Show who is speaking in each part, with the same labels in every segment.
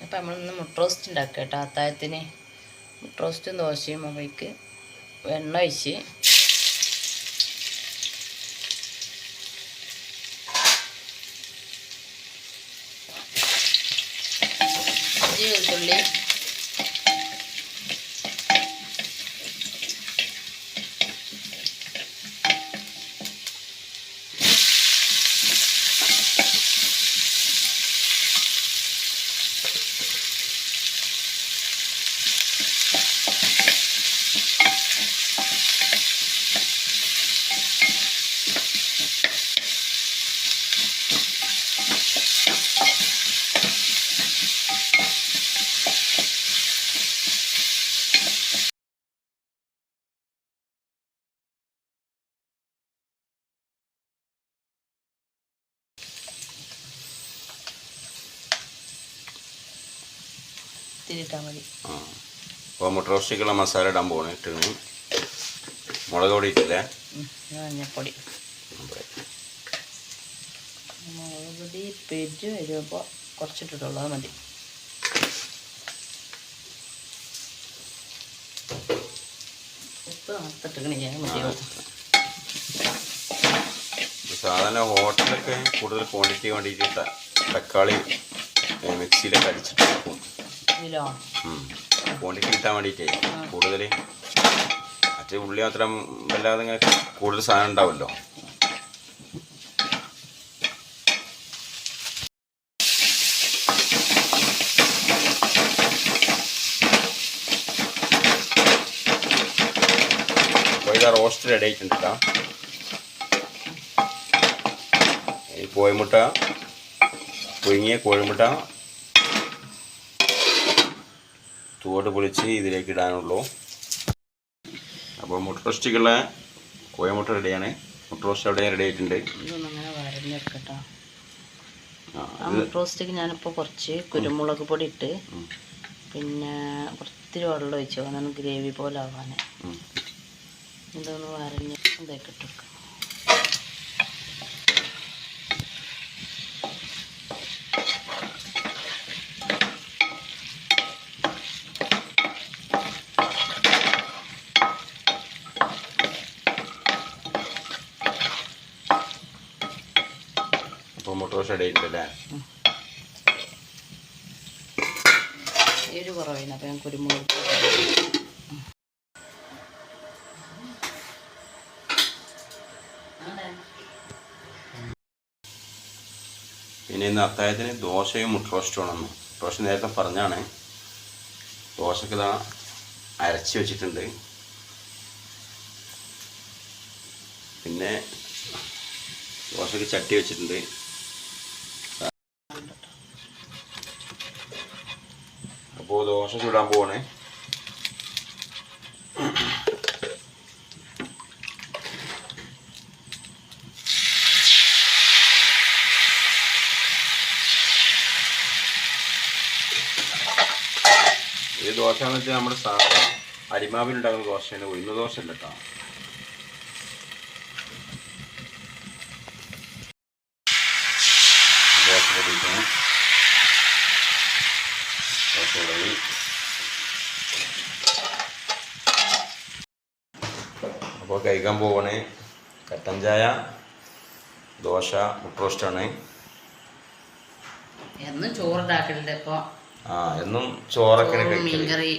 Speaker 1: അപ്പം നമ്മളിന്ന് മുട്ട റോസ്റ്റ് ഉണ്ടാക്കുക കേട്ടോ. അത്താഴത്തിന് മുട്ട റോസ്റ്റും ദോശയും അവയ്ക്ക് എണ്ണ ഒഴിച്ച് ഇഞ്ചി വെളുത്തുള്ളി തിരിട്ടാൽ മതി.
Speaker 2: അപ്പോൾ മുട്ട റോസ്റ്റിക്കുള്ള മസാല ഇടാൻ പോകണം. ഇട്ടിരുന്നു മുളക് പൊടി ഇട്ടില്ലേ,
Speaker 1: മഞ്ഞപ്പൊടി മുളക് പൊടി പെരു വരുമ്പോൾ കുറച്ചിട്ടിട്ടുള്ളൂ, അത് മതി. ഉപ്പ് നത്തിട്ടിക്കണേ മതിയാവും.
Speaker 2: സാധാരണ ഹോട്ടലൊക്കെ കൂടുതൽ ക്വാണ്ടിറ്റി വേണ്ടിയിട്ട് തക്കാളി മിക്സിയിലൊക്കെ അടിച്ചിട്ട് ക്വാണ്ടിറ്റി കിട്ടാൻ വേണ്ടിയിട്ടേ കൂടുതൽ മറ്റേ ഉള്ളി മാത്രം വല്ലാതെ കൂടുതൽ സാധനം ഉണ്ടാവുമല്ലോ. അപ്പോൾ ഇത് റോസ്റ്റ് റെഡി ആയിട്ടുണ്ട് കേട്ടോ. ഈ കോഴിമുട്ട, പുഴുങ്ങിയ കോഴിമുട്ട തോട് പൊളിച്ച് ഇതിലേക്ക് ഇടാനുള്ളൂ. അപ്പോൾ മുട്ട റോസ്റ്റിക്കുള്ള കോഴിമുട്ട റെഡിയാണ്. മുട്ട റോസ്റ്റ് അവിടെ റെഡി ആയിട്ടുണ്ട്.
Speaker 1: ഇതൊന്നങ്ങനെ വരഞ്ഞെടുക്കട്ടോ. ആ മുട്ട റോസ്റ്റിക്ക് ഞാനിപ്പോൾ കുറച്ച് കുരുമുളക് പൊടി ഇട്ട് പിന്നെ കുറച്ച് വെള്ളം ഒഴിച്ചു അങ്ങനെ ഗ്രേവി പോലെ ആവാൻ. ഇതൊന്ന് വരഞ്ഞ് ഇതൊക്കെ ഇട്ടെടുക്കാം.
Speaker 2: അപ്പോൾ മുട്ട റോസ്റ്റ് റെഡി ആയിട്ടുണ്ട്.
Speaker 1: എരിവ് കുറവായിരുന്നു, അപ്പോൾ ഞാൻ കുരുമുളക്
Speaker 2: പിന്നെ ഇന്ന് അത്താഴത്തിന് ദോശയും മുട്ട റോസ്റ്റും ആണെന്ന്. റോസ്റ്റ് നേരത്തെ പറഞ്ഞാണ്. ദോശക്ക് ഇതാ അരച്ച് വെച്ചിട്ടുണ്ട്. പിന്നെ ദോശക്ക് ചട്ടി വെച്ചിട്ടുണ്ട്. അപ്പോൾ ദോശ ചൂടാൻ പോവാണ്. ഈ ദോശ എന്ന് വെച്ചാൽ നമ്മുടെ സാധാരണ അരിമാവിലുണ്ടാകുന്ന ദോശയാണ്, ഉഴുന്ന ദോശ അല്ല കേട്ടോ. ദോശ പൊടിക്കണം. ദോശ പൊടി അപ്പോൾ കഴിക്കാൻ പോവാണ്. കട്ടൻ ചായ, ദോശ, മുട്ട റോസ്റ്റാണ്.
Speaker 1: എന്നും ചോറുണ്ടാക്കലുണ്ട്. ഇപ്പോൾ
Speaker 2: എന്നും ചോറൊക്കെ
Speaker 1: മീൻകറി,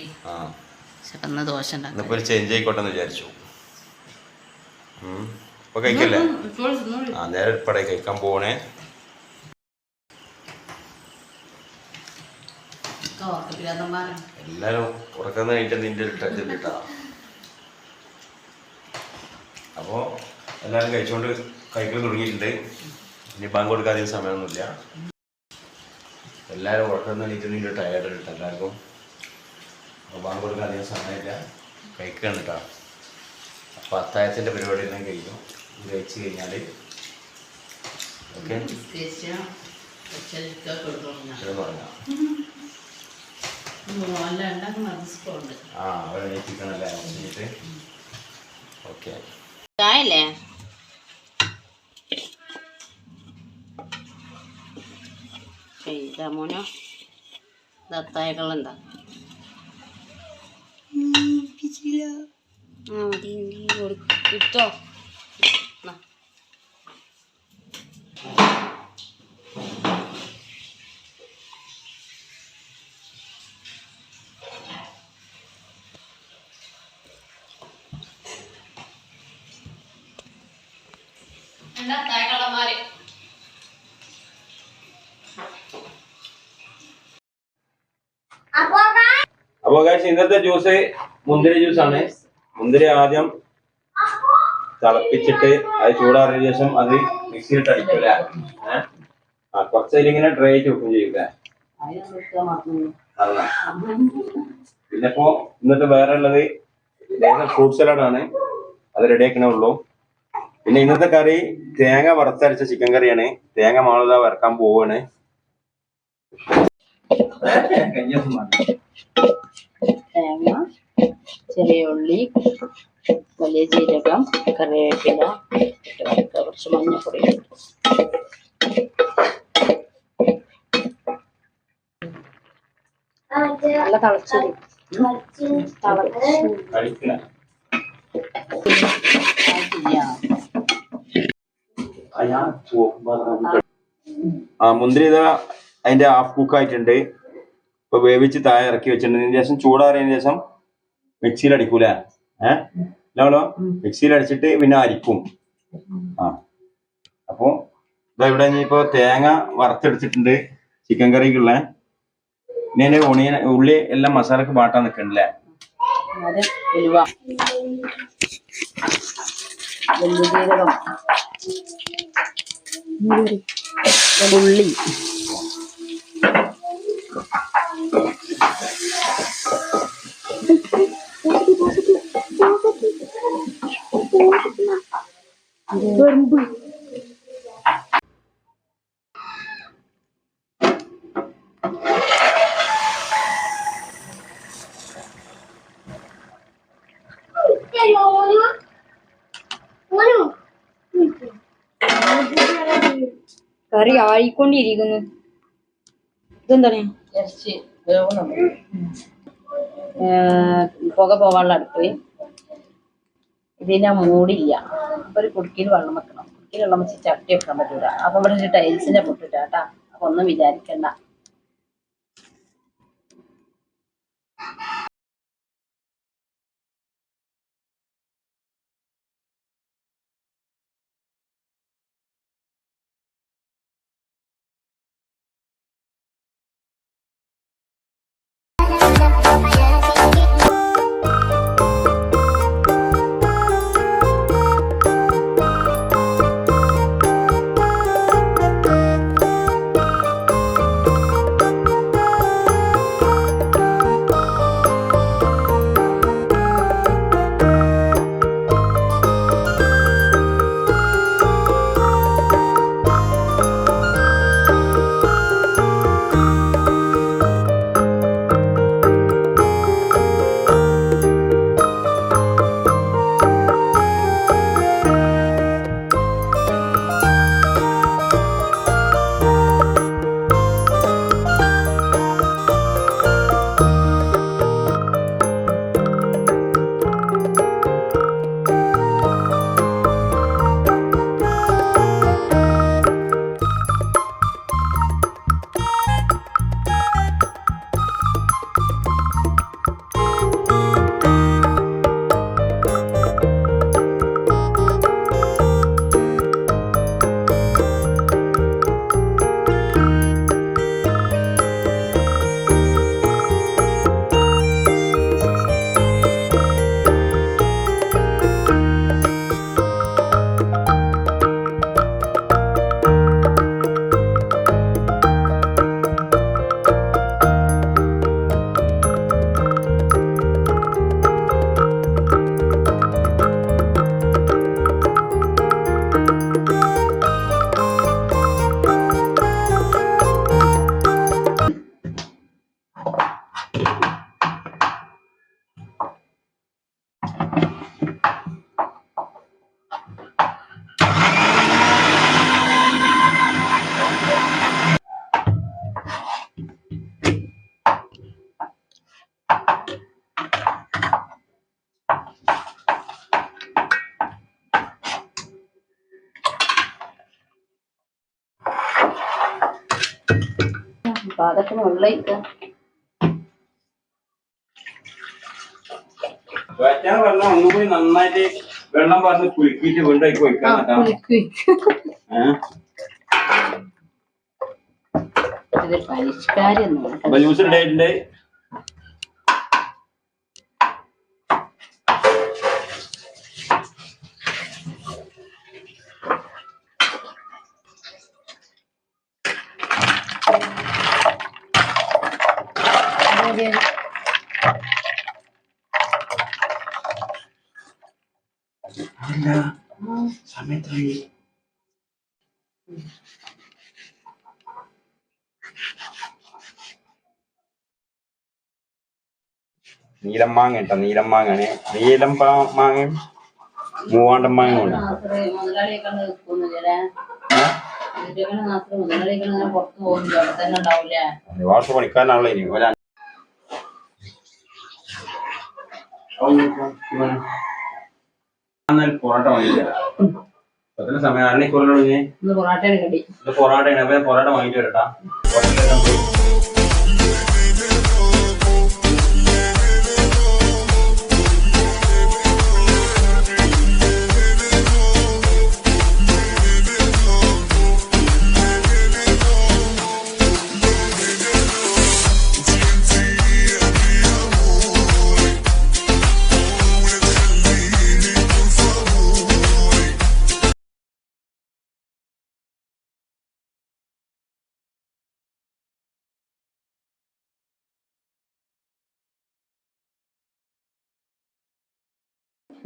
Speaker 1: ദോശ
Speaker 2: ഇന്നിപ്പോൾ ഒരു ചേഞ്ച് ആയിക്കോട്ടെ എന്ന് വിചാരിച്ചു. ഇപ്പോൾ കഴിക്കല്ലേ? നേരെ ഇപ്പടെ കഴിക്കാൻ പോവണേ. എല്ലാരും ഉറക്കുന്ന കഴിഞ്ഞിട്ട് നിന്റെ ടച്ച് കിട്ടാ. അപ്പോൾ എല്ലാവരും കഴിച്ചുകൊണ്ട് കഴിക്കാൻ തുടങ്ങിയിട്ടുണ്ട്. ഇനി ബാങ്ക് കൊടുക്കാൻ അധികം സമയമൊന്നുമില്ല. എല്ലാവരും ഉറക്കം എണീറ്റിട്ട് ടയേർഡ് കിട്ടും എല്ലാവർക്കും. അപ്പോൾ ബാങ്ക് കൊടുക്കാൻ അധികം സമയമില്ല, കഴിക്കുകയാണ് കേട്ടോ. അപ്പോൾ അത്താഴത്തിൻ്റെ പരിപാടി എല്ലാം കഴിക്കും. ഇത് കഴിച്ച് കഴിഞ്ഞാൽ ഓക്കെ പറഞ്ഞാൽ അവരെ എണീറ്റിക്കണല്ലേ കഴിഞ്ഞിട്ട് ഓക്കെ
Speaker 1: ചായല്ലേ. മോനോ ദത്തായകളുണ്ടാ കിട്ടോ ദത്തായകളന്മാര്
Speaker 2: അപ്പൊ ഇന്നത്തെ ജ്യൂസ് മുന്തിരി ജ്യൂസാണ്. മുന്തിരി ആദ്യം തിളപ്പിച്ചിട്ട് അത് ചൂടാറിയ ശേഷം അത് മിക്സിയിലിട്ട് അടിക്കൂല. കുറച്ചതിലിങ്ങനെ ഡ്രൈ ആയിട്ട് വെക്കും ചെയ്യൂല. പിന്നെ ഇപ്പോ ഇന്നത്തെ വേറെ ഉള്ളത് ഫ്രൂട്ട് സലാഡാണ്. അത് റെഡിയാക്കണേ ഉള്ളൂ. പിന്നെ ഇന്നത്തെ കറി തേങ്ങ വറുത്തരച്ച ചിക്കൻ കറിയാണ്. തേങ്ങ മാളുത വറക്കാൻ പോവാണ്.
Speaker 1: തേങ്ങ, ചെറിയ ഉള്ളി, വലിയ ജീരകം, കറിവേപ്പില ഇട്ട് വറുക്കുക. കുറച്ച് മഞ്ഞപ്പൊടി നല്ല തിളച്ചത്
Speaker 2: മുന്തിരി ഇതാ അതിന്റെ ഹാഫ് കുക്ക് ആയിട്ടുണ്ട്. ഇപ്പൊ വേവിച്ച് താഴെ ഇറക്കി വെച്ചിട്ടുണ്ട്. ഇതിന് ശേഷം ചൂടാറിയതിനു ശേഷം മിക്സിയിൽ അടിക്കൂല. ഇല്ലാണോ? മിക്സിയിൽ അടിച്ചിട്ട് പിന്നെ അരിക്കും. അപ്പൊ ഇതാ ഇവിടെ ഇനിയിപ്പോ തേങ്ങ വറുത്തെടുത്തിട്ടുണ്ട് ചിക്കൻ കറിക്കുള്ള. ഇനി അതിന്റെ ഒണിയൻ ഉള്ളി എല്ലാം മസാലക്ക് വാട്ടാൻ നിൽക്കണ്ടല്ലേ?
Speaker 1: ഉള്ളി
Speaker 3: കറി ആയിക്കൊണ്ടിരിക്കുന്നു. ഇതെന്താണ്?
Speaker 1: ഇറച്ചി പുക പോകാനുള്ള അടുപ്പ്. ഇതിനെ മൂടില്ല. അപ്പൊ ഒരു കുടുക്കിയിൽ വെള്ളം വെക്കണം. കുടുക്കിയിൽ വെള്ളം വെച്ച് ചട്ടി വെക്കാൻ പറ്റൂല. അപ്പൊ ഇവിടെ ഒരു ടൈൽസിന്റെ പൊട്ടിട്ടാ. അപ്പൊ ഒന്നും വിചാരിക്കണ്ട. പാകത്തിന് വെള്ളം ഒഴിക്കുക.
Speaker 2: വെള്ളം ഒന്നുകൂടി നന്നായിട്ട് വെള്ളം പറഞ്ഞ് കുലുക്കിയിട്ട് വീണ്ടും ഒഴിക്കാൻ
Speaker 1: ഇത് പരിഷ്കാരൊന്നും
Speaker 2: ജ്യൂസ് ഉണ്ടായിട്ടുണ്ട്. സമയത്തായി നീലം മാങ്ങ കേട്ടോ, നീലം മാങ്ങാണ്. നീലം മാങ്ങയും മൂവാണ്ടൻ മാങ്ങ ഉണ്ട്. വാർത്ത പണിക്കാരനാണല്ലോ ഇനി പൊറോട്ട വാങ്ങിട്ട് എത്ര സമയം 1 മണിക്കൂറിനുള്ളിൽ പൊറോട്ടയാണ്. അപ്പൊ പൊറോട്ട വാങ്ങിട്ട് വരട്ടാ.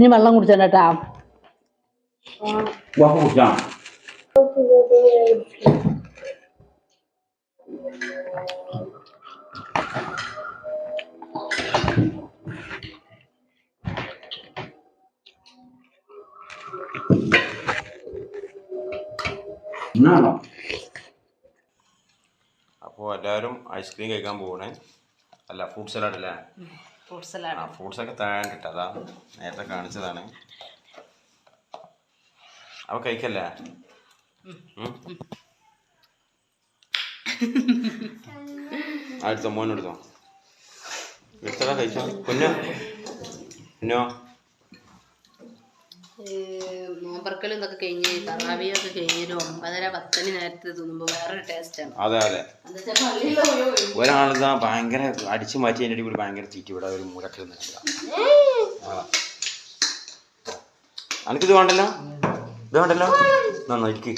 Speaker 1: ഇനി വെള്ളം കുടിച്ചോട്ടാ.
Speaker 2: കുടിച്ചാ അപ്പോൾ എല്ലാവരും ഐസ്ക്രീം കഴിക്കാൻ പോകണേ. അല്ല ഫ്രൂട്ട് സലാഡ് അല്ലേ? ഫ്രൂട്ട്സൊക്കെ താഴെ കിട്ടതാ, നേരത്തെ കാണിച്ചതാണ്. അപ്പൊ കഴിക്കല്ലേ? അടുത്തോ മോനെടുത്തോ, എടുത്തടാ കഴിച്ചോ. കുഞ്ഞോ
Speaker 1: നോമ്പറക്കലും ഇതൊക്കെ കഴിഞ്ഞ് തറാവിയൊക്കെ കഴിഞ്ഞൊരു 9:10 നേരത്തെ തിന്നുമ്പോ വേറൊരു ടേസ്റ്റാണ്.
Speaker 2: അതെ അതെ. ഒരാളിതാ ഭയങ്കര അടിച്ചു മാറ്റി അതിൻ്റെ കൂടി ഭയങ്കര ചീറ്റി ഇവിടെ ഒരു മൂലക്കിൽ നിൽക്കുക. എനിക്കിത് വേണ്ടല്ലോ, ഇത് വേണ്ടല്ലോ, നന്നായിരിക്കും.